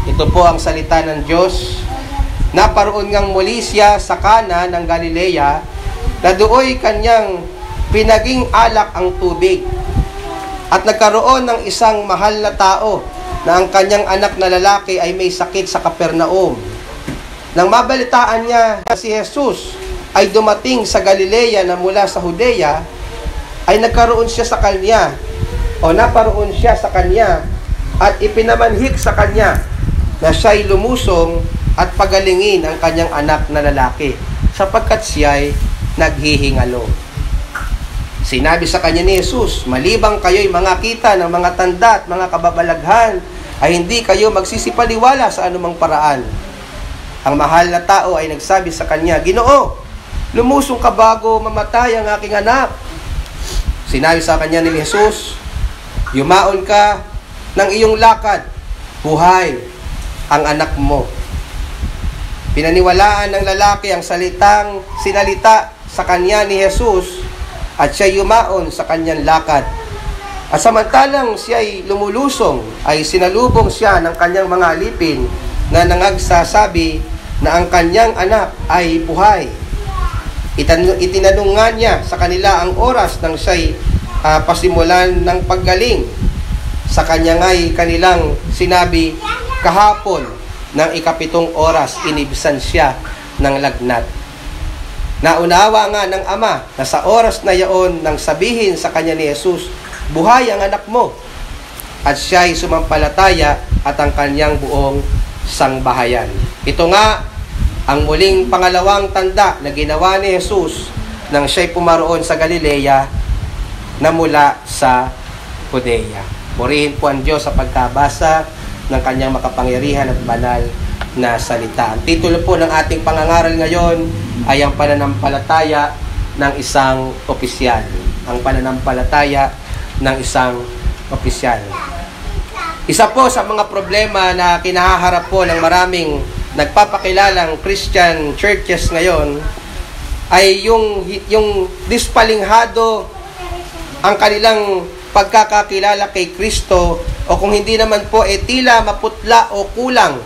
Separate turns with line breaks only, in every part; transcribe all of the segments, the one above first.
Ito po ang salita ng Diyos. Naparoon ngang muli siya sa Cana ng Galilea, na dooy kanyang pinaging alak ang tubig. At nagkaroon ng isang mahal na tao na ang kanyang anak na lalaki ay may sakit sa Capernaum. Nang mabalitaan niya na si Jesus ay dumating sa Galilea na mula sa Judea, ay naparoon siya sa kanya at ipinamanhik sa kanya na siya'y lumusong at pagalingin ang kanyang anak na lalaki, sapagkat siya'y naghihingalo. Sinabi sa kanya ni Jesus, malibang kayo'y mga kita ng mga tanda at mga kababalaghan, ay hindi kayo magsisipaliwala sa anumang paraan. Ang mahal na tao ay nagsabi sa kanya, Ginoo, lumusong ka bago mamatay ang aking anak. Sinabi sa kanya ni Jesus, yumaon ka ng iyong lakad, buhay ang anak mo. Pinaniwalaan ng lalaki ang sinalita sa kanya ni Jesus, at siya yumaon sa kanyang lakad. At samantalang siya'y lumulusong, ay sinalubong siya ng kanyang mga alipin na nangagsasabi na ang kanyang anak ay buhay. Itinanong nga niya sa kanila ang oras nang siya'y pasimulan ng paggaling. Sa kanya nga'y kanilang sinabi, kahapon ng 7 oras inibsan siya ng lagnat. Naunawa nga ng ama na sa oras na yaon nang sabihin sa kanya ni Jesus, buhay ang anak mo. At siya'y sumampalataya at ang kanyang buong sangbahayan. Ito nga ang muling pangalawang tanda na ginawa ni Jesus nang siya'y pumaroon sa Galilea na mula sa Judea. Purihin po ang Diyos sa pagkabasa ng kanyang makapangyarihan at banal na salita. Ang titulo po ng ating pangangaral ngayon ay ang pananampalataya ng isang opisyal. Ang pananampalataya ng isang opisyal. Isa po sa mga problema na kinahaharap po ng maraming nagpapakilalang Christian churches ngayon ay yung dispalinghado ang kanilang pagkakakilala kay Kristo, o kung hindi naman po tila maputla o kulang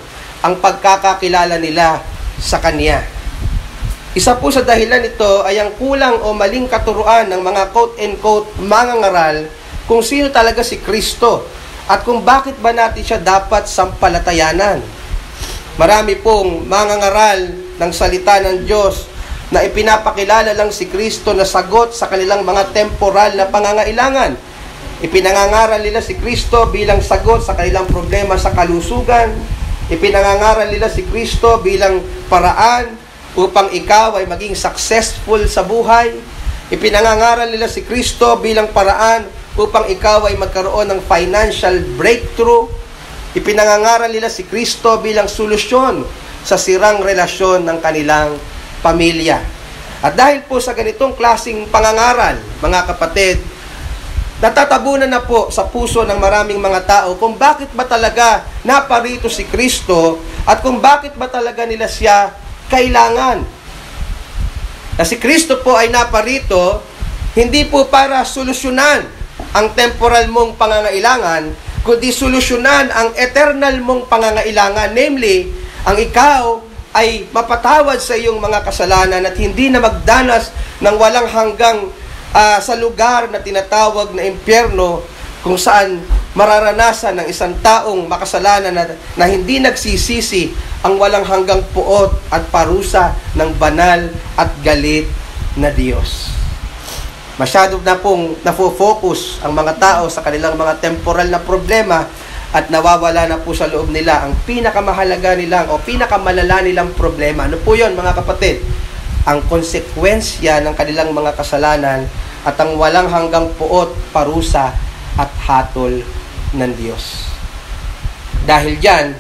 ang pagkakakilala nila sa Kanya. Isa po sa dahilan nito ay ang kulang o maling katuruan ng mga quote-unquote mangangaral kung sino talaga si Kristo at kung bakit ba natin siya dapat sampalatayanan. Marami pong mangangaral ng salita ng Diyos na ipinapakilala lang si Kristo na sagot sa kanilang mga temporal na pangangailangan. Ipinangangaral nila si Kristo bilang sagot sa kanilang problema sa kalusugan. Ipinangangaral nila si Kristo bilang paraan upang ikaw ay maging successful sa buhay. Ipinangangaral nila si Kristo bilang paraan upang ikaw ay magkaroon ng financial breakthrough. Ipinangangaral nila si Kristo bilang solusyon sa sirang relasyon ng kanilang pamilya. At dahil po sa ganitong klaseng pangangaral, mga kapatid, natatabunan na po sa puso ng maraming mga tao kung bakit ba talaga naparito si Kristo at kung bakit ba talaga nila siya kailangan. Na si Kristo po ay naparito hindi po para solusyonan ang temporal mong pangangailangan, kundi solusyonan ang eternal mong pangangailangan, namely, ang ikaw ay mapatawad sa iyong mga kasalanan at hindi na magdanas ng walang hanggang sa lugar na tinatawag na impyerno, kung saan mararanasan ng isang taong makasalanan na hindi nagsisisi ang walang hanggang puot at parusa ng banal at galit na Diyos. Masyado na pong nafo-focus ang mga tao sa kanilang mga temporal na problema at nawawala na po sa loob nila ang pinakamahalaga nilang o pinakamalala nilang problema. Ano po yun, mga kapatid? Ang konsekwensya ng kanilang mga kasalanan at ang walang hanggang puot, parusa at hatol ng Diyos. Dahil dyan,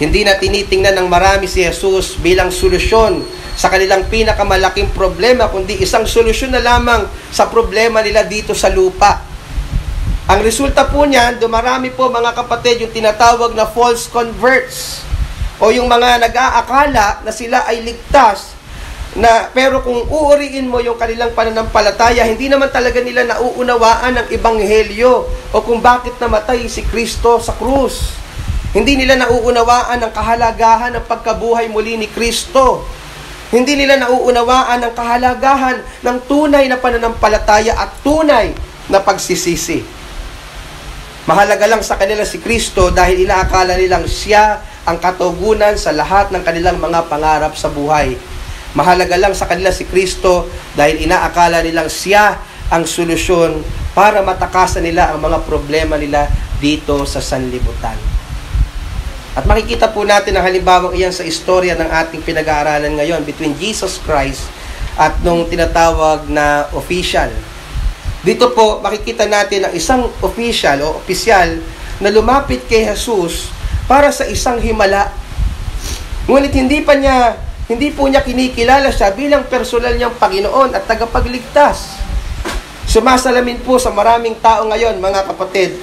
hindi na tinitingnan ng marami si Jesus bilang solusyon sa kanilang pinakamalaking problema, kundi isang solusyon na lamang sa problema nila dito sa lupa. Ang resulta po niyan, dumarami po mga kapatid yung tinatawag na false converts o yung mga nag-aakala na sila ay ligtas, pero kung uuriin mo yung kanilang pananampalataya, hindi naman talaga nila nauunawaan ang ebanghelyo o kung bakit namatay si Kristo sa krus. Hindi nila nauunawaan ang kahalagahan ng pagkabuhay muli ni Kristo. Hindi nila nauunawaan ang kahalagahan ng tunay na pananampalataya at tunay na pagsisisi. Mahalaga lang sa kanila si Kristo dahil inaakala nilang siya ang katugunan sa lahat ng kanilang mga pangarap sa buhay. Mahalaga lang sa kanila si Kristo dahil inaakala nilang siya ang solusyon para matakasan nila ang mga problema nila dito sa sanlibutan. At makikita po natin ang halimbawang iyan sa istorya ng ating pinag-aaralan ngayon between Jesus Christ at nung tinatawag na official. Dito po makikita natin ang isang official o opisyal na lumapit kay Jesus para sa isang himala. Ngunit hindi po niya kinikilala siya bilang personal niyang Panginoon at tagapagligtas. Sumasalamin po sa maraming tao ngayon, mga kapatid.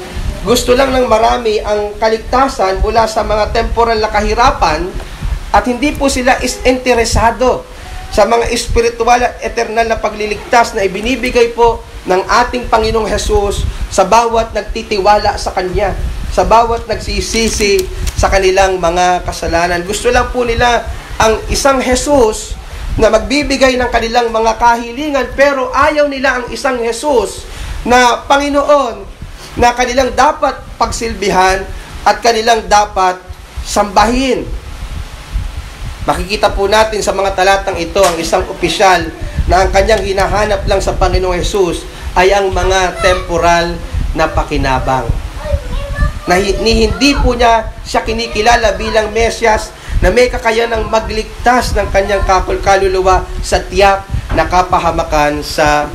Gusto lang ng marami ang kaligtasan mula sa mga temporal na kahirapan at hindi po sila interesado sa mga espiritual at eternal na pagliligtas na ibinibigay po ng ating Panginoong Hesus sa bawat nagtitiwala sa Kanya, sa bawat nagsisisi sa kanilang mga kasalanan. Gusto lang po nila ang isang Hesus na magbibigay ng kanilang mga kahilingan, pero ayaw nila ang isang Hesus na Panginoon na kanilang dapat pagsilbihan at kanilang dapat sambahin. Makikita po natin sa mga talatang ito ang isang opisyal na ang kanyang hinahanap lang sa Panginoong Hesus ay ang mga temporal na pakinabang. Na hindi po niya siya kinikilala bilang Mesyas na may kakayanang magligtas ng kanyang kaluluwa sa tiyak na kapahamakan sa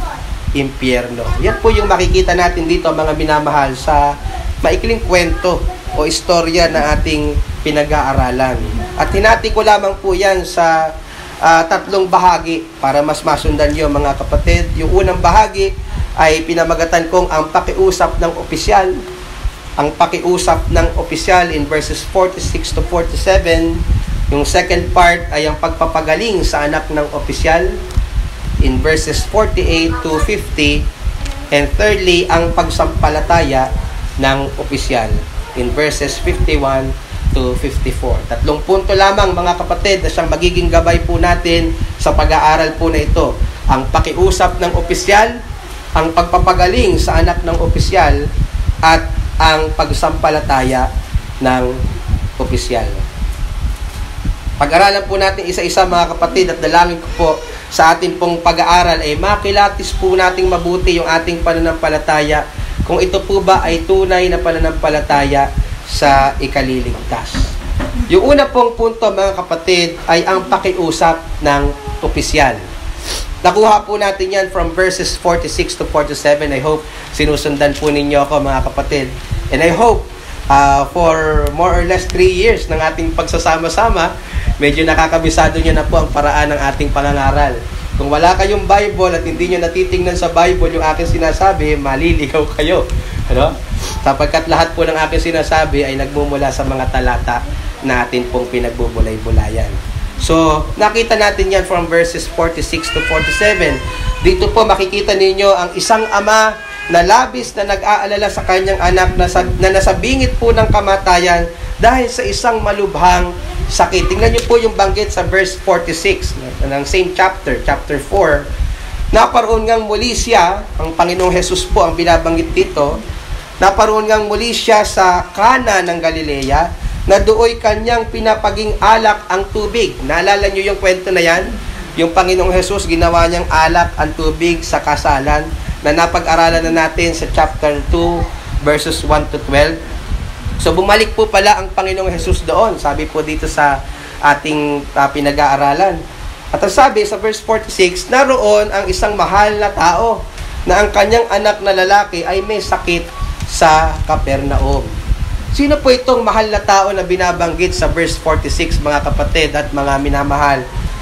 impyerno. Yan po yung makikita natin dito, mga minamahal, sa maikling kwento o istorya na ating pinag-aaralan. At hinati ko lamang po yan sa tatlong bahagi para mas masundan nyo, mga kapatid. Yung unang bahagi ay pinamagatan kong ang pakiusap ng opisyal. Ang pakiusap ng opisyal in verses 46 to 47. Yung second part ay ang pagpapagaling sa anak ng opisyal in verses 48 to 50, and thirdly, ang pagsampalataya ng opisyal in verses 51 to 54. Tatlong punto lamang, mga kapatid, na siyang magiging gabay po natin sa pag-aaral po na ito. Ang pakiusap ng opisyal, ang pagpapagaling sa anak ng opisyal, at ang pagsampalataya ng opisyal. Pag-aralan po natin isa-isa, mga kapatid, at dalangin ko po sa ating pong pag-aaral ay makilatis po nating mabuti yung ating pananampalataya kung ito po ba ay tunay na pananampalataya sa ikaliligtas. Yung una pong punto, mga kapatid, ay ang pakiusap ng opisyal. Nakuha po natin yan from verses 46 to 47. I hope sinusundan po ninyo ako, mga kapatid. And I hope for more or less 3 years ng ating pagsasama-sama, medyo nakakabisado nyo na po ang paraan ng ating pangangaral. Kung wala kayong Bible at hindi nyo natitingnan sa Bible yung aking sinasabi, maliligaw kayo. Ano? Sapagkat lahat po ng aking sinasabi ay nagmumula sa mga talata na atin pong pinagbubulay-bulayan. So, nakita natin yan from verses 46 to 47. Dito po makikita ninyo ang isang ama na labis na nag-aalala sa kanyang anak na nasabingit po ng kamatayan dahil sa isang malubhang sakit. Tingnan niyo po yung banggit sa verse 46 ng same chapter 4. Naparoon ngang muli siya, ang Panginoong Hesus po ang binabanggit dito, naparoon ngang muli siya sa Kana ng Galilea, na dooy kanyang pinapaging alak ang tubig. Naalala niyo yung kwento na yan? Yung Panginoong Hesus, ginawa niyang alak ang tubig sa kasalan, na napag-aralan na natin sa chapter 2, verses 1 to 12. So, bumalik po pala ang Panginoong Hesus doon. Sabi po dito sa ating pinag-aaralan. At ang sabi sa verse 46, naroon ang isang mahal na tao na ang kanyang anak na lalaki ay may sakit sa Capernaum. Sino po itong mahal na tao na binabanggit sa verse 46, mga kapatid at mga minamahal?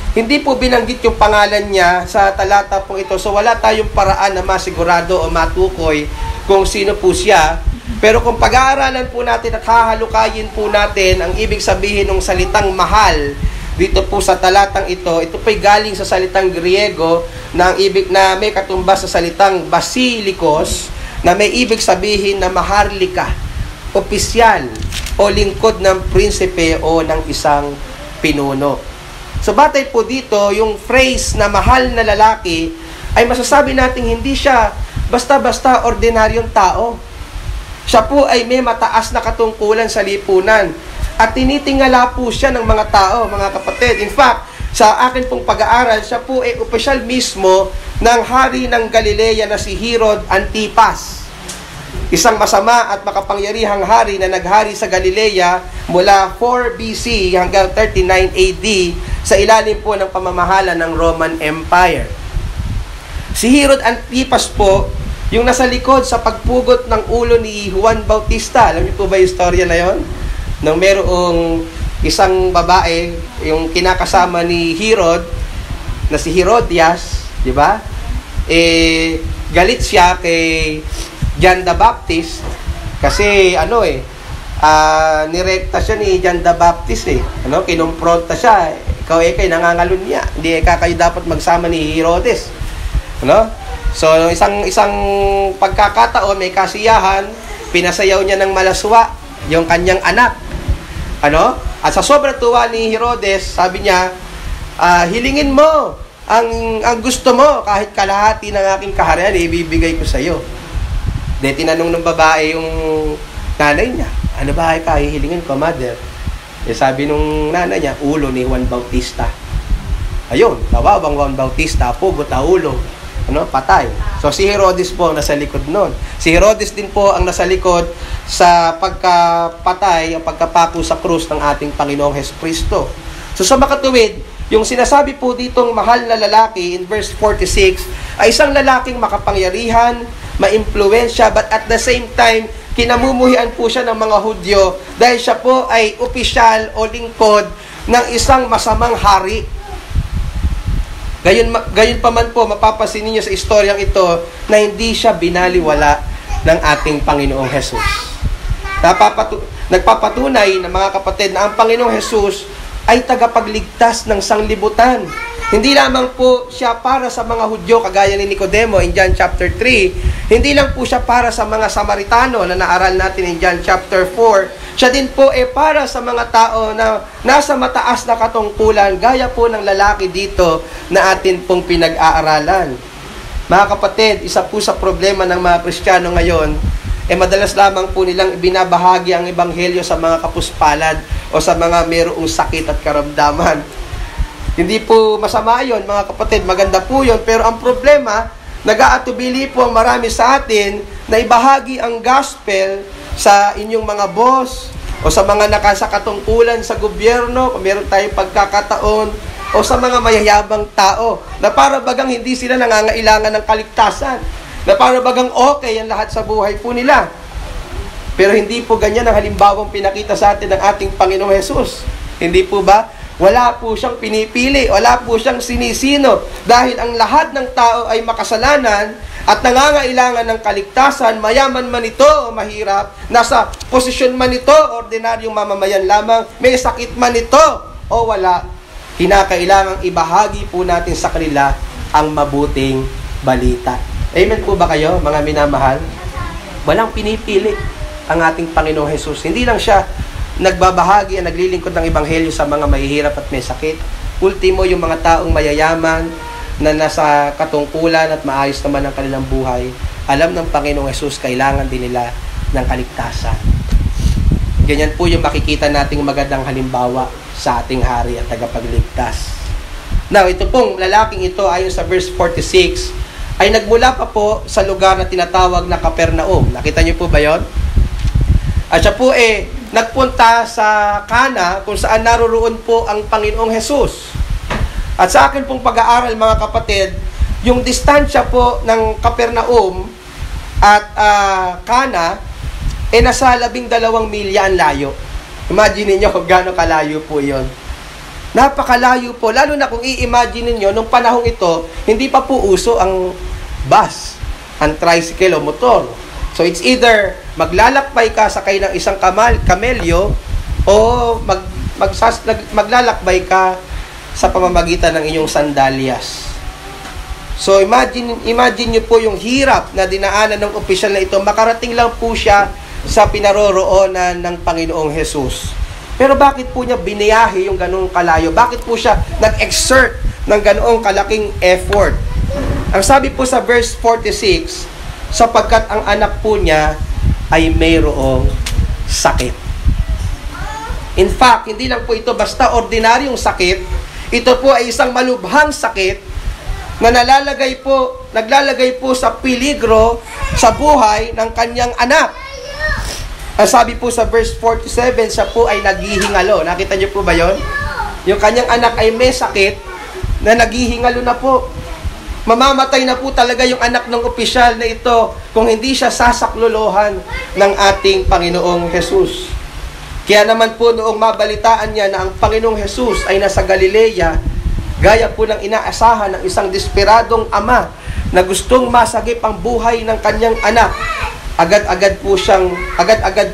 Hindi po binanggit yung pangalan niya sa talata po ito. So wala tayong paraan na masigurado o matukoy kung sino po siya. Pero kung pag-aaralan po natin at hahalukayin po natin ang ibig sabihin ng salitang mahal dito po sa talatang ito, ito po'y galing sa salitang Griego na ang ibig na may katumbas sa salitang basilikos, na may ibig sabihin na maharlika, opisyal, o lingkod ng prinsipe o ng isang pinuno. So batay po dito, yung phrase na mahal na lalaki ay masasabi natin hindi siya basta-basta ordinaryong tao. Siya po ay may mataas na katungkulan sa lipunan at tinitingala po siya ng mga tao, mga kapatid. In fact, sa akin pong pag-aaral, siya po ay opisyal mismo ng hari ng Galilea na si Herod Antipas. Isang masama at makapangyarihang hari na naghari sa Galilea mula 4 BC hanggang 39 AD sa ilalim po ng pamamahala ng Roman Empire. Si Herod Antipas po, yung nasa likod sa pagpugot ng ulo ni Juan Bautista. Alam niyo po ba yung istorya na yon? Nang merong isang babae, yung kinakasama ni Herod, na si Herodias, di ba? Galit siya kay John the Baptist kasi nirekta siya ni John the Baptist kinumpronta siya, ikaw kay nangangalun niya, hindi kayo dapat magsama ni Herodes, so isang pagkakataon, may kasiyahan, pinasayaw niya ng malaswa yung kanyang anak, at sa sobrang tuwa ni Herodes, sabi niya, hilingin mo ang gusto mo, kahit kalahati ng aking kaharian ibibigay ko sa iyo. De, tinanong ng babae yung nanay niya, ano ba ay kahihilingin ko, mother? Sabi nung nanay niya, ulo ni Juan Bautista. Ayun, tawabang Juan Bautista, pugot na ulo, patay. So si Herodes po ang nasa likod nun. Si Herodes din po ang nasa likod sa pagkapatay, ang pagkapako sa krus ng ating Panginoong Hesukristo. So sa makatuwid, yung sinasabi po ditong mahal na lalaki in verse 46 ay isang lalaking makapangyarihan, maimpluwensya, but at the same time, kinamumuhian po siya ng mga Hudyo dahil siya po ay opisyal o lingkod ng isang masamang hari. Gayon pa man po, mapapansin niyo sa istoryang ito na hindi siya binaliwala ng ating Panginoong Hesus. Nagpapatunay na mga kapatid na ang Panginoong Hesus ay tagapagligtas ng sanglibutan. Hindi lamang po siya para sa mga Hudyo kagaya ni Nicodemo in John chapter 3. Hindi lang po siya para sa mga Samaritano na naaral natin in John chapter 4. Siya din po para sa mga tao na nasa mataas na katungkulan gaya po ng lalaki dito na atin pong pinag-aaralan. Mga kapatid, isa po sa problema ng mga Kristiyano ngayon, madalas lamang po nilang ibinabahagi ang ebanghelyo sa mga kapuspalad o sa mga mayroong sakit at karamdaman. Hindi po masama yun, mga kapatid, maganda po yun. Pero ang problema, nag-aatubili po ang marami sa atin na ibahagi ang gospel sa inyong mga boss o sa mga nakasakatungkulan sa gobyerno, kung meron tayong pagkakataon, o sa mga mayayabang tao na para bagang hindi sila nangangailangan ng kaligtasan, na para bagang okay ang lahat sa buhay po nila. Pero hindi po ganyan ang halimbawang pinakita sa atin ng ating Panginoong Hesus. Hindi po ba? Wala po siyang pinipili, wala po siyang sinisino, dahil ang lahat ng tao ay makasalanan at nangangailangan ng kaligtasan, mayaman man ito o mahirap, nasa posisyon man ito, ordinaryong mamamayan lamang, may sakit man ito o wala, kinakailangang ibahagi po natin sa kanila ang mabuting balita. Amen po ba kayo, mga minamahal? Walang pinipili ang ating Panginoong Hesus. Hindi lang siya nagbabahagi at naglilingkod ng ebanghelyo sa mga mahihirap at may sakit. Ultimo, yung mga taong mayayaman na nasa katungkulan at maayos naman ang kanilang buhay, alam ng Panginoong Hesus, kailangan din nila ng kaligtasan. Ganyan po yung makikita nating magandang halimbawa sa ating hari at tagapagligtas. Now, ito pong lalaking ito, ayon sa verse 46, ay nagmula pa po sa lugar na tinatawag na Capernaum. Nakita niyo po ba yon? At siya po nagpunta sa Cana kung saan naroroon po ang Panginoong Hesus. At sa akin pong pag-aaral, mga kapatid, yung distansya po ng Capernaum at Cana nasa 12 milya ang layo. Imagine niyo kung gaano kalayo po yon. Napakalayo po, lalo na kung i-imagine niyo nung panahong ito, hindi pa po uso ang bus, ang tricycle o motor. So it's either maglalakbay ka sakay ng isang kamelyo o maglalakbay ka sa pamamagitan ng inyong sandalyas. So imagine niyo po yung hirap na dinaanan ng opisyal na ito. Makarating lang po siya sa pinaroroonan ng Panginoong Jesus. Pero bakit po niya biniyahe yung ganoong kalayo? Bakit po siya nag-exert ng ganoong kalaking effort? Ang sabi po sa verse 46, sapagkat ang anak po niya ay mayroong sakit. In fact, hindi lang po ito basta ordinaryong sakit. Ito po ay isang malubhang sakit na naglalagay po sa peligro sa buhay ng kanyang anak. Ang sabi po sa verse 47, siya po ay naghihingalo. Nakita niyo po ba yon? Yung kanyang anak ay may sakit na naghihingalo na po. Mamamatay na po talaga yung anak ng opisyal na ito kung hindi siya sasaklolohan ng ating Panginoong Jesus. Kaya naman po noong mabalitaan niya na ang Panginoong Jesus ay nasa Galilea, gaya po ng inaasahan ng isang desperadong ama na gustong masagip ang buhay ng kanyang anak, agad-agad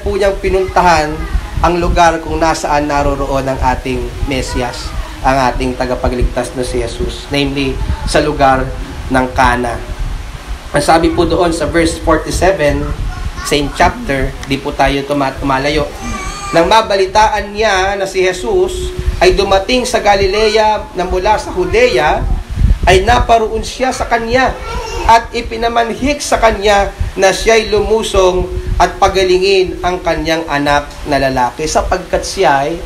po niyang pinuntahan ang lugar kung nasaan naroroon ang ating Mesiyas, ang ating tagapagligtas na si Jesus, namely sa lugar ng Cana. Ang sabi po doon sa verse 47, same chapter, di po tayo tumalayo. Nang mabalitaan niya na si Jesus ay dumating sa Galilea na mula sa Judea, ay naparoon siya sa kanya at ipinamanhik sa kanya na siya'y lumusong at pagalingin ang kanyang anak na lalaki sapagkat siya ay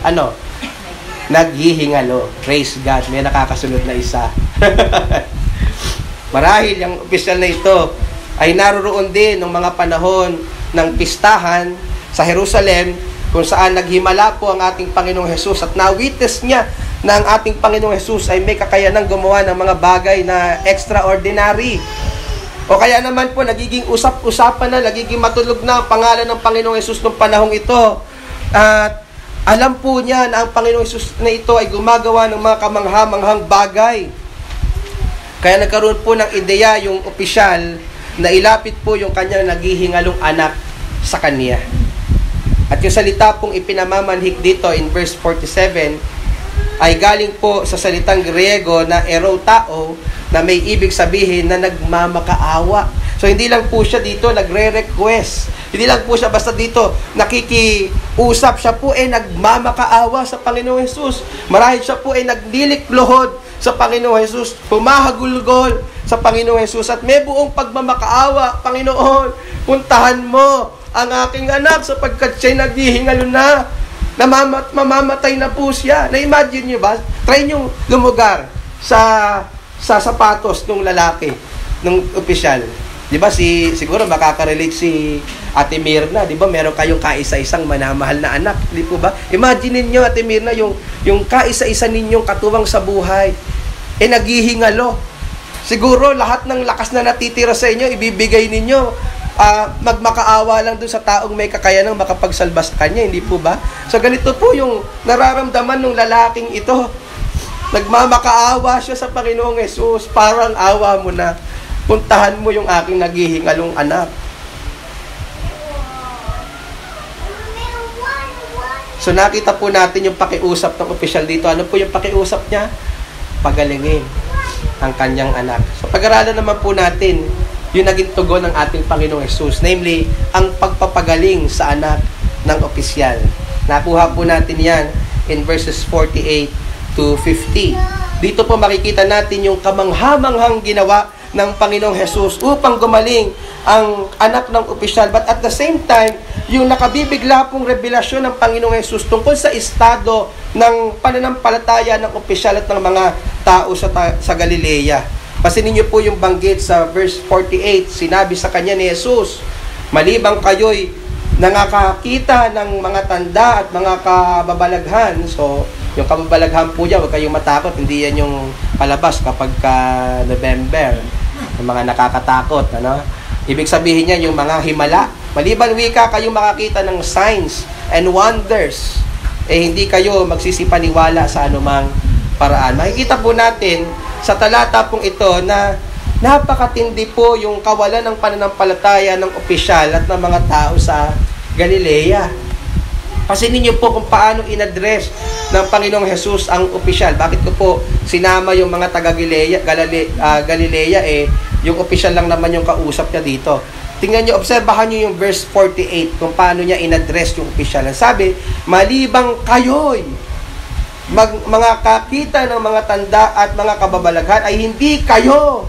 naghihingalo. Praise God, may nakakasunod na isa. Marahil yung opisyal na ito ay naroroon din ng mga panahon ng pistahan sa Jerusalem kung saan naghimala po ang ating Panginoong Jesus at na-witness niya na ang ating Panginoong Jesus ay may kakayanang gumawa ng mga bagay na extraordinary. O kaya naman po, nagiging usap-usapan na, nagiging matulog na ang pangalan ng Panginoong Jesus noong panahong ito. At alam po niya na ang Panginoong Jesus na ito ay gumagawa ng mga kamangha-manghang bagay. Kaya nagkaroon po ng ideya yung opisyal na ilapit po yung kanyang naghihingalong anak sa kanya. At yung salita pong ipinamamanhik dito in verse 47 ay galing po sa salitang Griego na erotao, na may ibig sabihin na nagmamakaawa. So hindi lang po siya dito nagre-request. Hindi lang po siya basta dito nakikiusap. Siya po ay nagmamakaawa sa Panginoong Jesus. Marahil siya po ay nagliliklohod sa Panginoong Jesus. Pumahagulgol sa Panginoong Jesus. At may buong pagmamakaawa. Panginoon, puntahan mo ang aking anak sapagkat siya'y naghihingalo na. Mamamatay na po siya. Na-imagine niyo ba? Try niyo lumugar sa sapatos ng lalaki, ng opisyal. Di ba siguro makaka-relate si Ate Mirna, di ba? Meron kayong kaisa-isang manamahal na anak, di po ba? Imagine niyo Ate Mirna yung kaisa-isa ninyong katuwang sa buhay naghihingalo. Siguro lahat ng lakas na natitira sa inyo ibibigay ninyo. Magmakaawa lang dun sa taong may kakayanang makapagsalba sa kanya, hindi po ba? So ganito po yung nararamdaman ng lalaking ito. Nagmamakaawa siya sa Panginoong Jesus. Parang awa mo na. Puntahan mo yung aking naghihingalong anak. So nakita po natin yung pakiusap ng opisyal dito. Ano po yung pakiusap niya? Pagalingin ang kanyang anak. So pag-aralan naman po natin yung naging tugon ng ating Panginoong Jesus. Namely, ang pagpapagaling sa anak ng opisyal. Nakuha po natin yan in verses 48 to 50. Dito po makikita natin yung kamangha-manghang ginawa ng Panginoong Jesus upang gumaling ang anak ng opisyal. But at the same time, yung nakabibigla pong revelasyon ng Panginoong Jesus tungkol sa estado ng pananampalataya ng opisyal at ng mga tao sa Galilea. Pasinin niyo po yung banggit sa verse 48. Sinabi sa kanya ni Jesus, malibang kayo'y nakakakita ng mga tanda at mga kababalaghan. So, yung kababalaghan po dyan, huwag kayong matakot. Hindi yan yung palabas kapag November. Yung mga nakakatakot. Ibig sabihin niyan yung mga himala. Maliban wika kayong makakita ng signs and wonders, hindi kayo magsisipaniwala sa anumang paraan. Makikita po natin sa talata pong ito na napakatindi po yung kawalan ng pananampalataya ng opisyal at ng mga tao sa Galilea. Pasinin niyo po kung paano in-address ng Panginoong Jesus ang opisyal. Bakit ko po sinama yung mga taga Galilea, yung opisyal lang naman yung kausap niya dito. tingnan nyo, obserbahan nyo yung verse 48 kung paano niya in-address yung opisyal. Sabi, malibang kayo'y mga kakita ng mga tanda at mga kababalaghan ay hindi kayo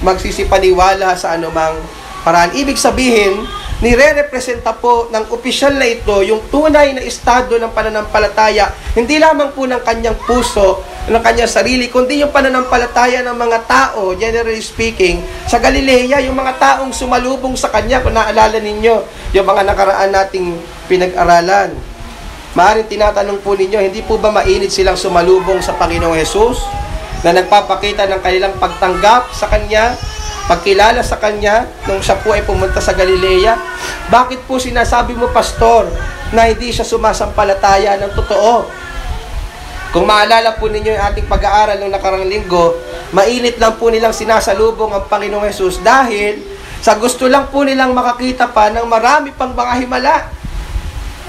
magsisipaniwala sa anumang paraan. Ibig sabihin, nire-representa po ng opisyal na ito yung tunay na estado ng pananampalataya, hindi lamang po ng kanyang puso, ng kanyang sarili, kundi yung pananampalataya ng mga tao, generally speaking, sa Galilea, yung mga taong sumalubong sa kanya, kung naalala ninyo, yung mga nakaraan nating pinag-aralan. Maaaring tinatanong po ninyo, hindi po ba mainit silang sumalubong sa Panginoong Jesus, na nagpapakita ng kanilang pagtanggap sa Kanya, pagkilala sa Kanya, nung siya po ay pumunta sa Galilea? Bakit po sinasabi mo, Pastor, na hindi siya sumasampalataya ng totoo? Kung maalala po ninyo yung ating pag-aaral ng nakarang linggo, mainit lang po nilang sinasalubong ang Panginoong Jesus dahil sa gusto lang po nilang makakita pa ng marami pang mga himala.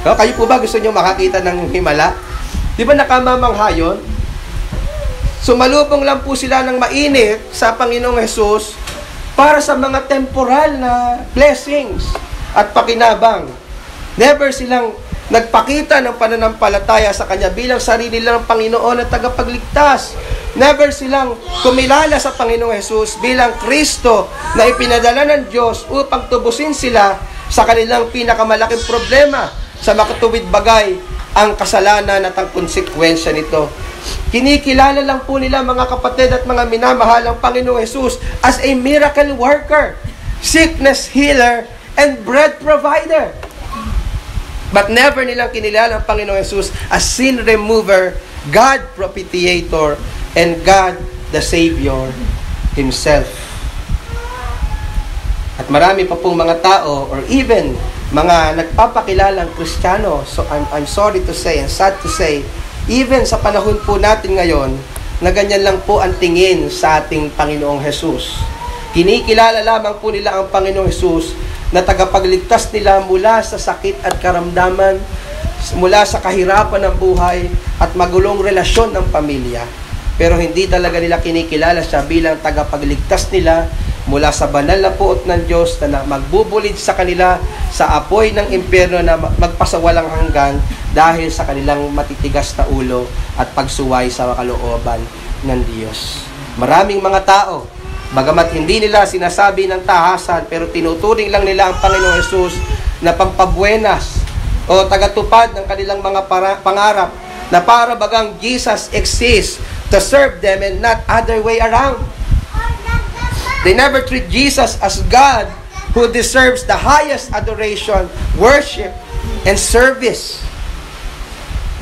No? Kayo po ba gusto nyo makakita ng himala? Di ba nakamamangha yun? Sumalubong lang po sila ng mainit sa Panginoong Jesus para sa mga temporal na blessings at pakinabang. Never silang nagpakita ng pananampalataya sa Kanya bilang sarili lang ng Panginoon at tagapagligtas. Never silang kumilala sa Panginoong Jesus bilang Kristo na ipinadala ng Diyos upang tubusin sila sa kanilang pinakamalaking problema, sa makatuwid bagay ang kasalanan at ang konsekwensya nito. Kinikilala lang po nila, mga kapatid at mga minamahal, ang Panginoong Jesus as a miracle worker, sickness healer, and bread provider. But never nilang kinilala ang Panginoong Jesus as sin remover, God propitiator, and God the Savior Himself. At marami pa pong mga tao or even mga nagpapakilalang Kristiyano, so I'm sorry to say and sad to say, even sa panahon po natin ngayon, na ganyan lang po ang tingin sa ating Panginoong Jesus. Kinikilala lamang po nila ang Panginoong Jesus na tagapagligtas nila mula sa sakit at karamdaman, mula sa kahirapan ng buhay at magulong relasyon ng pamilya. Pero hindi talaga nila kinikilala siya bilang tagapagligtas nila mula sa banal na puot ng Diyos na magbubulid sa kanila sa apoy ng impyerno na magpasawalang hanggan dahil sa kanilang matitigas na ulo at pagsuway sa kalooban ng Diyos. Maraming mga tao, bagamat hindi nila sinasabi ng tahasan, pero tinuturing lang nila ang Panginoong Jesus na pampabuenas o tagatupad ng kanilang mga pangarap na para bagang Jesus exists to serve them and not other way around. They never treat Jesus as God who deserves the highest adoration, worship, and service.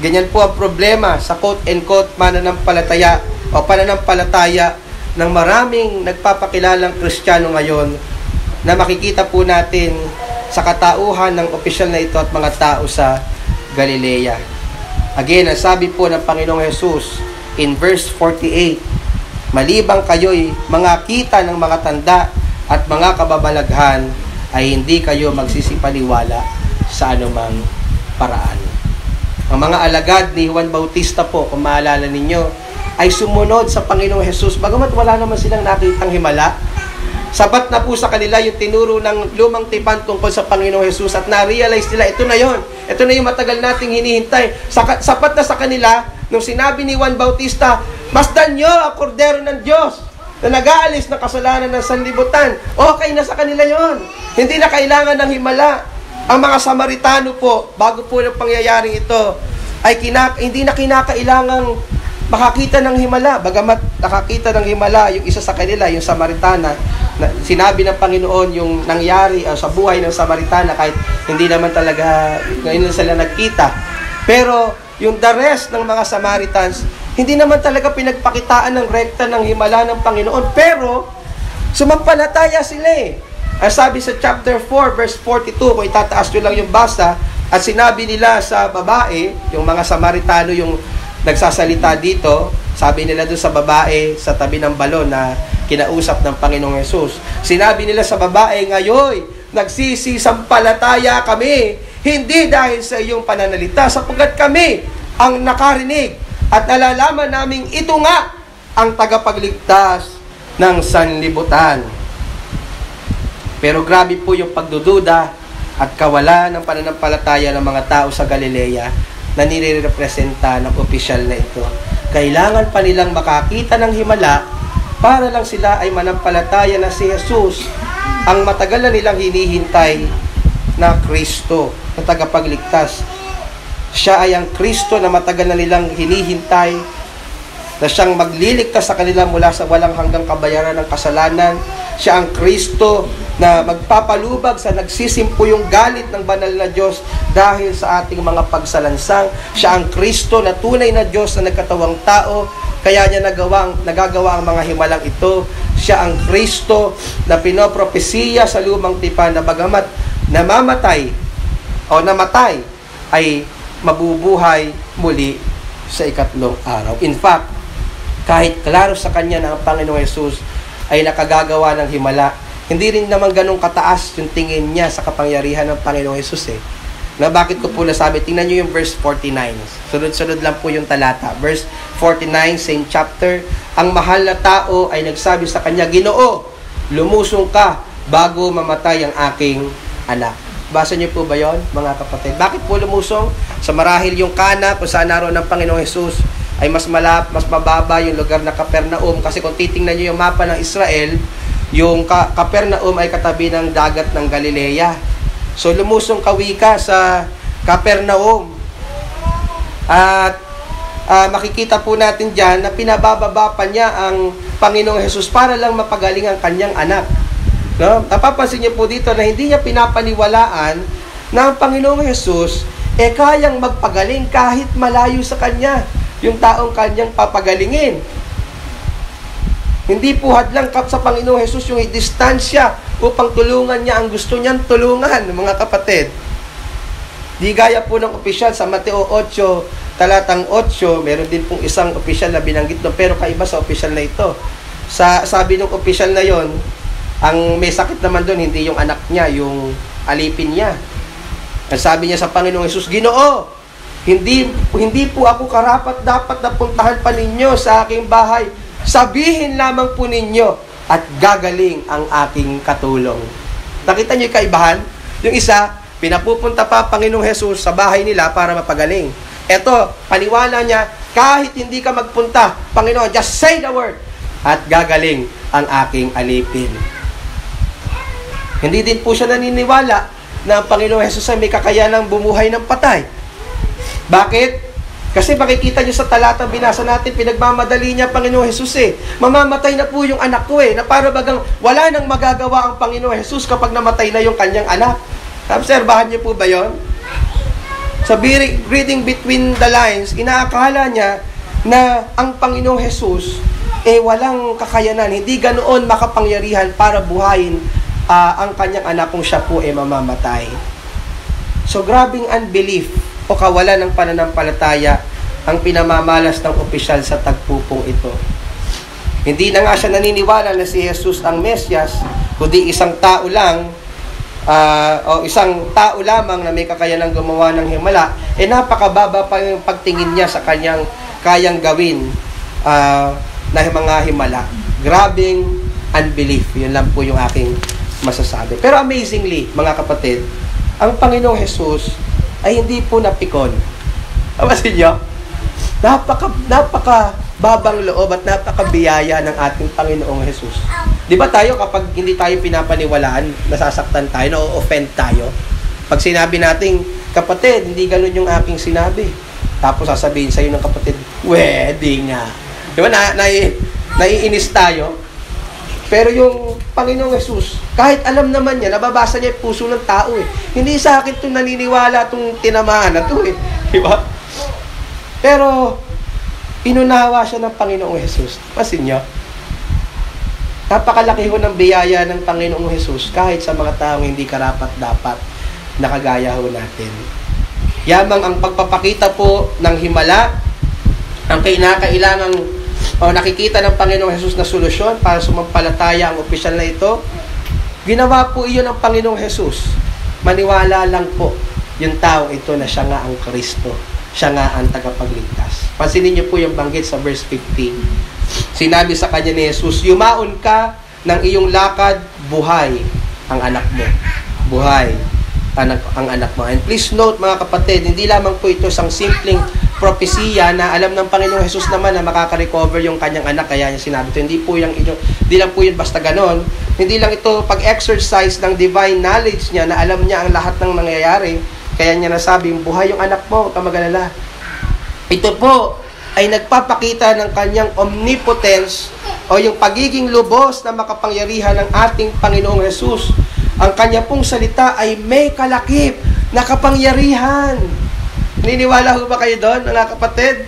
Ganyan po ang problema sa quote-unquote mananampalataya o pananampalataya ng maraming nagpapakilalang Kristiyano ngayon na makikita po natin sa katauhan ng opisyal na ito at mga tao sa Galilea. Again, ang sabi po ng Panginoong Jesus in verse 48, malibang kayo'y mga kita ng mga tanda at mga kababalaghan, ay hindi kayo magsisipaniwala sa anumang paraan. Ang mga alagad ni Juan Bautista po, kung maalala ninyo, ay sumunod sa Panginoong Jesus, bagamat wala naman silang nakitang himala. Sapat na po sa kanila yung tinuro ng lumang tipan tungkol sa Panginoong Jesus at na-realize nila, ito na yon. Ito na yung matagal nating hinihintay. Sapat na sa kanila, nung sinabi ni Juan Bautista, masdan nyo ang kordero ng Diyos na nag-aalis ng kasalanan ng sanlibutan. Okay na sa kanila yon. Hindi na kailangan ng himala. Ang mga Samaritano po, bago po ng pangyayaring ito, ay hindi na kinakailangang makakita ng himala. Bagamat nakakita ng himala yung isa sa kanila, yung Samaritana, na sinabi ng Panginoon yung nangyari sa buhay ng Samaritana kahit hindi naman talaga ngayon sila nagkita. Pero yung the rest ng mga Samaritans, hindi naman talaga pinagpakitaan ng rekta ng himala ng Panginoon. Pero sumampalataya sila eh. Ang sabi sa chapter 4 verse 42, kung itataas nyo lang yung basa, at sinabi nila sa babae, yung mga Samaritano yung nagsasalita dito, sabi nila doon sa babae sa tabi ng balon na kinausap ng Panginoong Jesus. Sinabi nila sa babae, ngayon, nagsisisampalataya kami, hindi dahil sa iyong pananalita, sapagkat kami ang nakarinig at nalalaman naming ito nga ang tagapagligtas ng sanlibutan. Pero grabe po yung pagdududa at kawalan ng pananampalataya ng mga tao sa Galilea na nirerepresenta ng opisyal na ito. Kailangan pa nilang makakita ng himala para lang sila ay manampalataya na si Jesus ang matagal na nilang hinihintay na Kristo na tagapagligtas. Siya ay ang Kristo na matagal na nilang hinihintay na siyang magliligtas sa kanila mula sa walang hanggang kabayaran ng kasalanan. Siya ang Kristo na magpapalubag sa nagsisimpo yung galit ng banal na Diyos dahil sa ating mga pagsalansang. Siya ang Kristo na tunay na Diyos na nagkatawang tao, kaya niya nagagawa ang mga himalang ito. Siya ang Kristo na pinopropesiya sa lumang tipan na bagamat namatay ay mabubuhay muli sa ikatlong araw. In fact, kahit klaro sa kanya na ang Panginoong Jesus ay nakagagawa ng himala, hindi rin naman ganun kataas yung tingin niya sa kapangyarihan ng Panginoong Jesus Na bakit ko po nasabi? Tingnan nyo yung verse 49. Sunod-sunod lang po yung talata. Verse 49, same chapter. Ang mahal na tao ay nagsabi sa kanya, Ginoo, lumusong ka bago mamatay ang aking anak. Basa niyo po ba yon, mga kapatid? Bakit po lumusong? Sa marahil yung Kana, kung saan naroon ng Panginoong Jesus, ay mas mababa yung lugar na Capernaum. Kasi kung titingnan nyo yung mapa ng Israel, yung Capernaum ay katabi ng dagat ng Galilea. So lumusong kawika sa Capernaum. At makikita po natin dyan na pinabababa pa niya ang Panginoong Jesus para lang mapagaling ang kanyang anak. No? Napapansin niyo po dito na hindi niya pinapaniwalaan na ang Panginoong Jesus kayang magpagaling kahit malayo sa kanya yung taong kanyang papagalingin. Hindi po hadlang sa Panginoong Jesus yung distansya upang tulungan niya ang gusto niyang tulungan, mga kapatid. Di gaya po ng opisyal sa Mateo 8, talatang 8, meron din pong isang opisyal na binanggit no, pero kaiba sa opisyal na ito. Sabi ng opisyal na yon, ang may sakit naman doon, hindi yung anak niya, yung alipin niya. Ang sabi niya sa Panginoong Jesus, Ginoo, hindi po ako karapat dapat na puntahan pa ninyo sa aking bahay. Sabihin lamang po ninyo at gagaling ang aking katulong. Nakita niyo yung kaibahan? Yung isa, pinapupunta pa Panginoong Jesus sa bahay nila para mapagaling. Ito, paniwala niya, kahit hindi ka magpunta, Panginoon, just say the word at gagaling ang aking alipin. Hindi din po siya naniniwala na ang Panginoong Jesus ay may kakayanang bumuhay ng patay. Bakit? Kasi makikita nyo sa talata binasa natin, pinagmamadali niya Panginoong Jesus Mamamatay na po yung anak ko na para bagang wala nang magagawa ang Panginoong Jesus kapag namatay na yung kanyang anak. Obserbahan niyo po ba yon? Sa reading between the lines, inaakala niya na ang Panginoong Jesus walang kakayanan, hindi ganoon makapangyarihan para buhayin ang kanyang anak kung siya po mamamatay. So grabing unbelief o kawalan ng pananampalataya ang pinamamalas ng opisyal sa tagpupong ito. Hindi na nga siya naniniwala na si Jesus ang Mesyas, kundi isang tao lang isang tao lamang na may kakayanang gumawa ng himala, napakababa pa yung pagtingin niya sa kanyang kayang gawin na mga himala. Grabing unbelief. Yun lang po yung aking masasabi. Pero amazingly, mga kapatid, ang Panginoong Jesus ay hindi po napikon. Awasin nyo? Napaka babang loob at napakabiyaya ng ating Panginoong Jesus. Di ba tayo kapag hindi tayo pinapaniwalaan, nasasaktan tayo, na-offend tayo? Pag sinabi natin, kapatid, hindi ganun yung aking sinabi. Tapos sasabihin sa'yo ng kapatid, wedding nga. Di ba? Naiinis tayo. Pero yung Panginoong Jesus, kahit alam naman niya, nababasa niya yung puso ng tao Hindi sa akin itong naniniwala itong tinamaan na ito Di ba? Pero, inunawa siya ng Panginoong Jesus. Pasin niyo? Napakalaki ho ng biyaya ng Panginoong Jesus kahit sa mga taong hindi karapat-dapat na kagaya ho natin. Yamang ang pagpapakita po ng himala, ang kinakailangang nakikita ng Panginoong Jesus na solusyon para sumampalataya ang opisyal na ito, ginawa po iyon ng Panginoong Jesus. Maniwala lang po yung tao ito na siya nga ang Kristo. Siya nga ang tagapagligtas. Pansinin niyo po yung banggit sa verse 15. Sinabi sa kanya ni Jesus, yumaon ka ng iyong lakad, buhay. ang anak mo. Buhay ang anak mo. And please note mga kapatid, hindi lamang po ito isang simpleng propesiya na alam ng Panginoong Jesus naman na makaka-recover yung kanyang anak, kaya niya sinabi ito. Hindi lang po yun basta ganon. Hindi lang ito pag-exercise ng divine knowledge niya na alam niya ang lahat ng nangyayari. Kaya niya nasabi, buhay yung anak mo, huwag kang mag-alala. Ito po ay nagpapakita ng kanyang omnipotence o yung pagiging lubos na makapangyarihan ng ating Panginoong Jesus. Ang kanya pong salita ay may kalakip na kapangyarihan. Niniwala ho ba kayo doon, mga kapatid?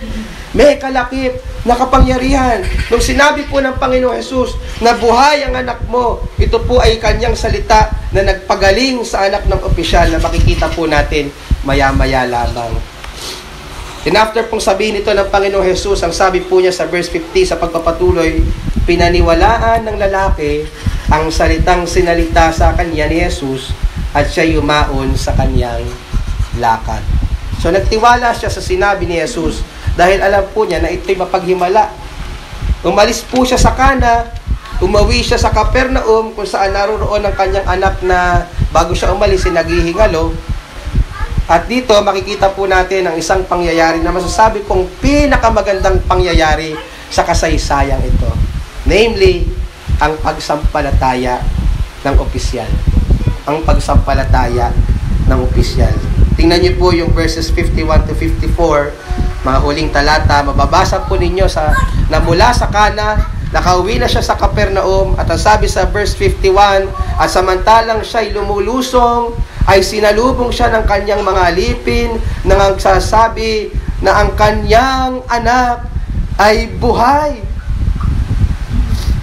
May kalakip na kapangyarihan. Nung sinabi po ng Panginoong Jesus na buhay ang anak mo, ito po ay kanyang salita na nagpagaling sa anak ng opisyal na makikita po natin maya-maya lamang. And after pong sabihin ito ng Panginoong Jesus, ang sabi po niya sa verse 50 sa pagpapatuloy, pinaniwalaan ng lalaki ang salitang sinalita sa kanya ni Jesus at siya yumaon sa kanyang lakad. So nagtiwala siya sa sinabi ni Jesus dahil alam po niya na ito'y mapaghimala. Umalis po siya sa Kana, umawi siya sa Capernaum kung saan naroon ang kanyang anak na bago siya umalis ay naghihingalo. At dito makikita po natin ang isang pangyayari na masasabi kong pinakamagandang pangyayari sa kasaysayang ito. Namely, ang pagsampalataya ng opisyal. Ang pagsampalataya ng opisyal. Tingnan niyo po yung verses 51 to 54, mga huling talata. Mababasa po ninyo na mula sa Kana, nakauwi na siya sa Capernaum, at ang sabi sa verse 51, at samantalang siya'y lumulusong, ay sinalubong siya ng kanyang mga alipin, nang nagsasabi na ang kanyang anak ay buhay.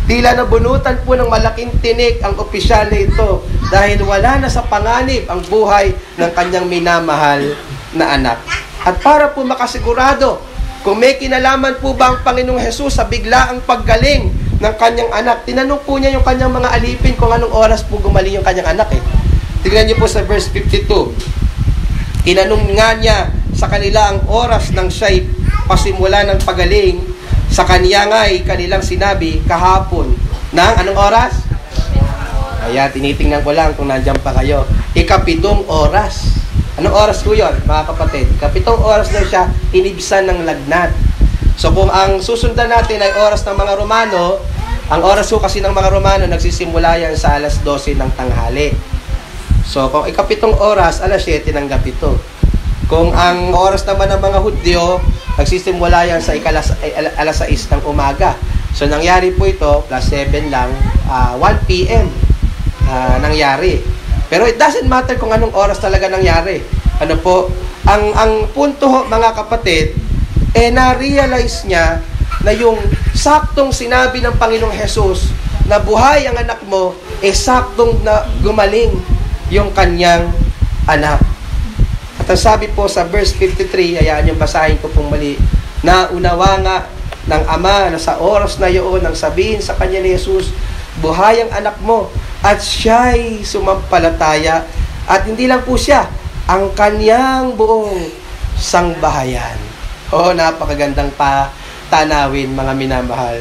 Tila nabunutan po ng malaking tinik ang opisyal na ito dahil wala na sa panganib ang buhay ng kanyang minamahal na anak. At para po makasigurado kung may kinalaman po ba ang Panginoong Jesus sa biglaang paggaling ng kanyang anak, tinanong po niya yung kanyang mga alipin kung anong oras po gumaling yung kanyang anak. Tignan niyo po sa verse 52. Tinanong nga niya sa kanila ang oras ng siya'y pasimula ng pagaling. Sa kanya nga'y kanilang sinabi kahapon ng anong oras? Kaya tinitingnan ko lang kung nandiyan pa kayo. 7 oras. Anong oras po yun, mga kapatid? 7 oras daw siya inibsan ng lagnat. So kung ang susundan natin ay oras ng mga Romano, ang oras po kasi ng mga Romano nagsisimula yan sa alas 12 ng tanghali. So kung 7 oras, alas 7 ng gabi ito. Kung ang oras naman ng mga Hudyo, nagsisimula yan sa alas 6 ng umaga. So, nangyari po ito, plus 7 lang, 1 p.m. Nangyari. Pero it doesn't matter kung anong oras talaga nangyari. Ano po, ang punto ho, mga kapatid, na-realize niya na yung saktong sinabi ng Panginoong Jesus na buhay ang anak mo, saktong na gumaling yung kanyang anak. At ang sabi po sa verse 53, hayaan yung basahin ko pong mali, na unawa nga ng ama na sa oras na yun, nang sabihin sa kanya ni Jesus, buhay ang anak mo, at siya'y sumampalataya, at hindi lang po siya, ang kanyang buong sangbahayan. Napakagandang tanawin, mga minamahal.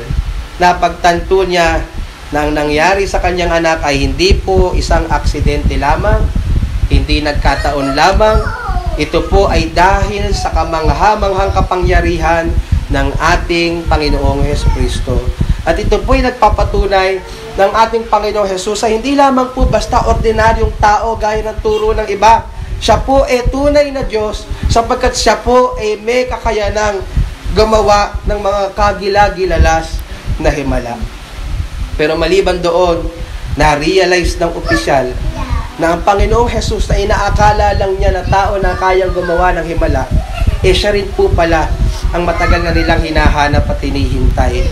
Napagtanto niya na ang nangyari sa kanyang anak ay hindi po isang aksidente lamang, hindi nagkataon lamang. Ito po ay dahil sa kamangha-manghang kapangyarihan ng ating Panginoong Jesucristo. At ito po ay nagpapatunay ng ating Panginoong Jesus ay hindi lamang po basta ordinaryong tao gaya ng turo ng iba. Siya po ay tunay na Diyos sapagkat siya po ay may kakayanang gumawa ng mga kagila-gilalas na himala. Pero maliban doon, na-realize ng opisyal na ang Panginoong Jesus na inaakala lang niya na tao na kayang gumawa ng himala, siya rin po pala ang matagal na nilang hinahanap at hinihintay.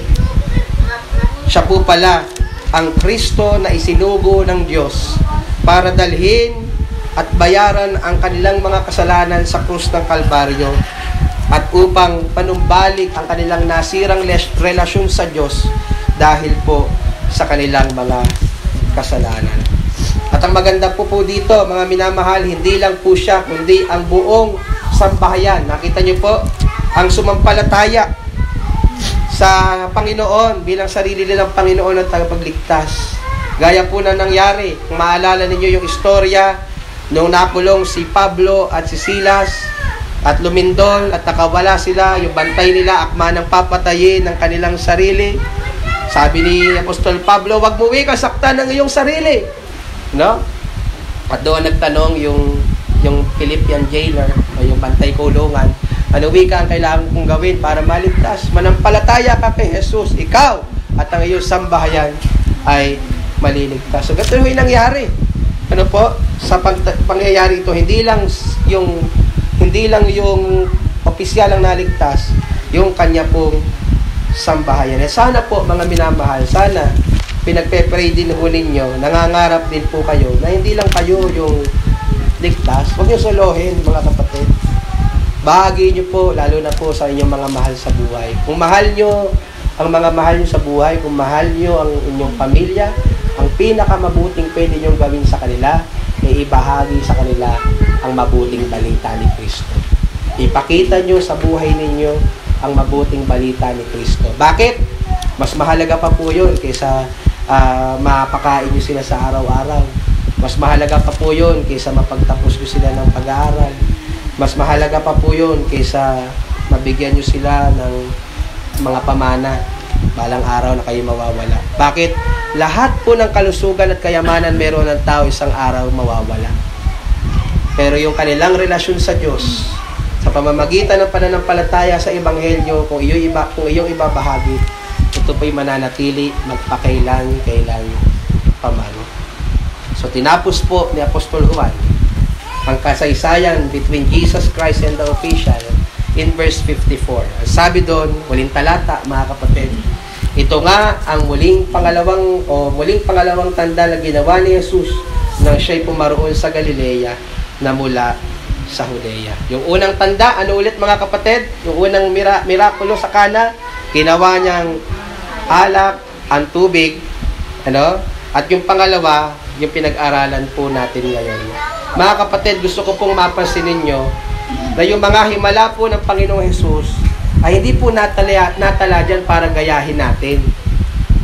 Siya po pala ang Kristo na isinugo ng Diyos para dalhin at bayaran ang kanilang mga kasalanan sa krus ng Kalbaryo at upang panumbalik ang kanilang nasirang relasyon sa Diyos dahil po sa kanilang mga kasalanan. At ang maganda po dito, mga minamahal, hindi lang po siya, kundi ang buong sambahayan. Nakita niyo po, ang sumampalataya sa Panginoon bilang sarili nilang Panginoon at tagapagligtas. Gaya po na nangyari, kung maalala ninyo yung istorya, nung nakulong si Pablo at si Silas, at lumindol at nakawala sila, yung bantay nila, akma ng papatayin ng kanilang sarili. Sabi ni Apostol Pablo, wag mo saktan ng iyong sarili. No? At doon nagtanong yung Philippian jailer, o yung bantay kulungan, ano wika ang kailangan kong gawin para maligtas? Manampalataya ka kay Jesus, ikaw at ang iyong sambahayan ay maliligtas. So, ganito yung nangyari. Ano po? Sa pangyayari ito, hindi lang yung opisyal ang naligtas, yung kanya pong sambahayan. Sana po, mga minamahal, sana pinagpe-pray din po ninyo, nangangarap din po kayo na hindi lang kayo yung ligtas. Huwag nyo solohin, mga kapatid. Bahagi nyo po, lalo na po sa inyong mga mahal sa buhay. Kung mahal nyo ang mga mahal nyo sa buhay, kung mahal nyo ang inyong pamilya, ang pinakamabuting pwede nyo gawin sa kanila ay ibahagi sa kanila ang mabuting balita ni Kristo. Ipakita nyo sa buhay ninyo ang mabuting balita ni Kristo. Bakit? Mas mahalaga pa po yun kaysa mapakain nyo sila sa araw-araw. Mas mahalaga pa po yun kaysa mapagtapos nyo sila ng pag-aaral. Mas mahalaga pa po yun kaysa mabigyan nyo sila ng mga pamana. Balang araw na kayo mawawala. Bakit? Lahat po ng kalusugan at kayamanan meron ng tao isang araw mawawala. Pero yung kanilang relasyon sa Diyos, sa pamamagitan ng pananampalataya sa Ebanghelyo, kung iyong ibabahagi, ito po'y mananatili magpakailan-kailan paman. So tinapos po ni Apostol Juan ang kasaysayan between Jesus Christ and the official in verse 54. Sabi doon, muling talata, mga kapatid, ito nga ang muling pangalawang tanda na ginawa ni Jesus nang siya'y pumaroon sa Galilea na mula sa Judea. Yung unang tanda, ano ulit mga kapatid? Yung unang mirakulo sa Kana, ginawa niyang alak ang tubig, ano? At yung pangalawa, yung pinag-aralan po natin ngayon. Mga kapatid, gusto ko pong mapansin ninyo na yung mga himala po ng Panginoong Jesus ay hindi po natala dyan para gayahin natin.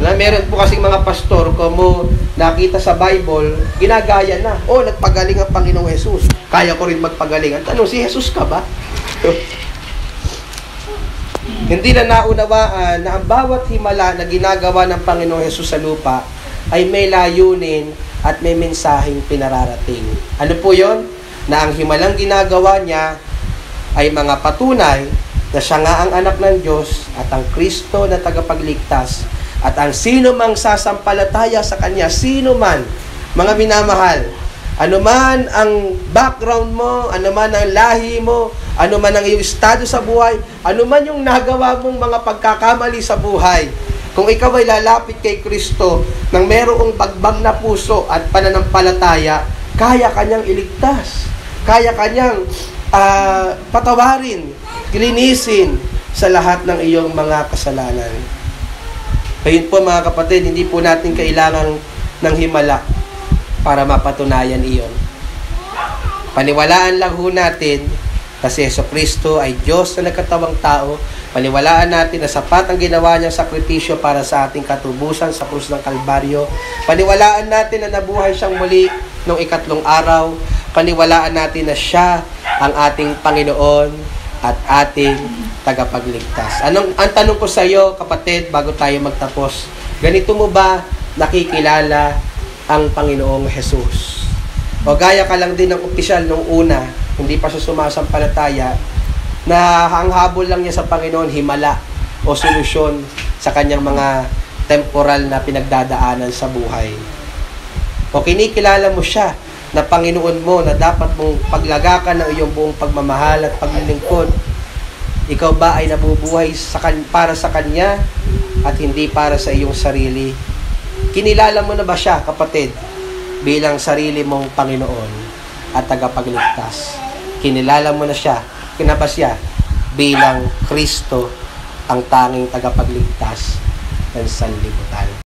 Meron po kasing mga pastor, kung nakita sa Bible, ginagaya na. Nagpagaling ang Panginoong Jesus. Kaya ko rin magpagaling. Ang tanong, si Jesus ka ba? Hindi na naunawaan na ang bawat himala na ginagawa ng Panginoong Jesus sa lupa ay may layunin at may mensaheng pinararating. Ano po yon? Na ang himalang ginagawa niya ay mga patunay na siya nga ang anak ng Diyos at ang Kristo na tagapagligtas. At ang sino mang sasampalataya sa Kanya, sino man, mga minamahal, ano man ang background mo, ano man ang lahi mo, ano man ang iyong estado sa buhay, ano man yung nagawa mong mga pagkakamali sa buhay, kung ikaw ay lalapit kay Kristo nang merong bagbag na puso at pananampalataya, kaya Kanyang iligtas, kaya Kanyang patawarin, linisin sa lahat ng iyong mga kasalanan. Ayun po mga kapatid, hindi po natin kailangan ng himala para mapatunayan iyon. Paniwalaan lang ho natin na si Jesucristo ay Diyos na nagkatawang tao. Paniwalaan natin na sapat ang ginawa niyang sakripisyo para sa ating katubusan sa krus ng Kalbaryo. Paniwalaan natin na nabuhay siyang muli noong ikatlong araw. Paniwalaan natin na siya ang ating Panginoon at ating tagapagligtas. Ang tanong ko sa iyo, kapatid, bago tayo magtapos, ganito mo ba nakikilala ang Panginoong Jesus? O gaya ka lang din ng opisyal nung una, hindi pa siya sumasampalataya, na ang habol lang niya sa Panginoon, himala o solusyon sa kanyang mga temporal na pinagdadaanan sa buhay. O kinikilala mo siya na Panginoon mo na dapat mong paglagakan ng iyong buong pagmamahal at paglilingkod. Ikaw ba ay nabubuhay para sa Kanya at hindi para sa iyong sarili? Kinilala mo na ba siya, kapatid, bilang sarili mong Panginoon at tagapagligtas? Kinilala mo na siya, siya bilang Kristo ang tanging tagapagligtas ng sanlibutan.